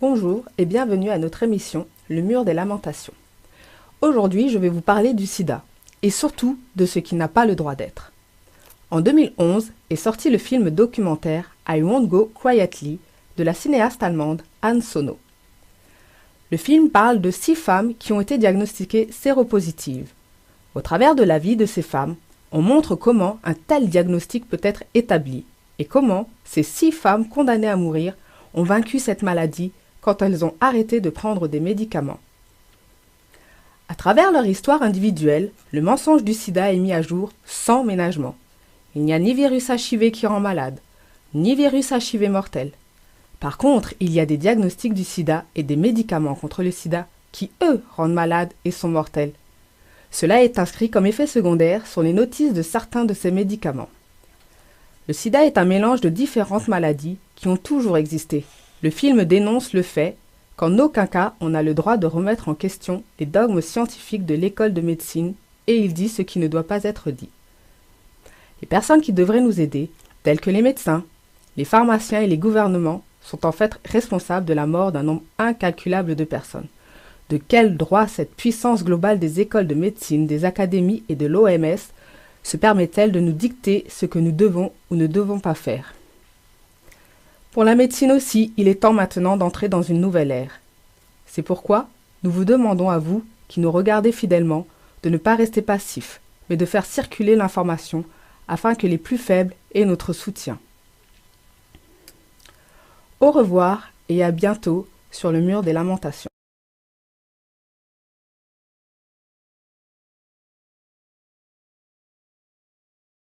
Bonjour et bienvenue à notre émission Le Mur des Lamentations. Aujourd'hui, je vais vous parler du sida et surtout de ce qui n'a pas le droit d'être. En 2011 est sorti le film documentaire I Won't Go Quietly de la cinéaste allemande Anne Sonneau. Le film parle de 6 femmes qui ont été diagnostiquées séropositives. Au travers de la vie de ces femmes, on montre comment un tel diagnostic peut être établi et comment ces 6 femmes condamnées à mourir ont vaincu cette maladie quand elles ont arrêté de prendre des médicaments. À travers leur histoire individuelle, le mensonge du sida est mis à jour sans ménagement. Il n'y a ni virus HIV qui rend malade, ni virus HIV mortel. Par contre, il y a des diagnostics du sida et des médicaments contre le sida qui, eux, rendent malades et sont mortels. Cela est inscrit comme effet secondaire sur les notices de certains de ces médicaments. Le sida est un mélange de différentes maladies qui ont toujours existé. Le film dénonce le fait qu'en aucun cas on n'a le droit de remettre en question les dogmes scientifiques de l'école de médecine et il dit ce qui ne doit pas être dit. Les personnes qui devraient nous aider, telles que les médecins, les pharmaciens et les gouvernements, sont en fait responsables de la mort d'un nombre incalculable de personnes. De quel droit cette puissance globale des écoles de médecine, des académies et de l'OMS se permet-elle de nous dicter ce que nous devons ou ne devons pas faire ? Pour la médecine aussi, il est temps maintenant d'entrer dans une nouvelle ère. C'est pourquoi nous vous demandons à vous, qui nous regardez fidèlement, de ne pas rester passifs, mais de faire circuler l'information afin que les plus faibles aient notre soutien. Au revoir et à bientôt sur le mur des lamentations.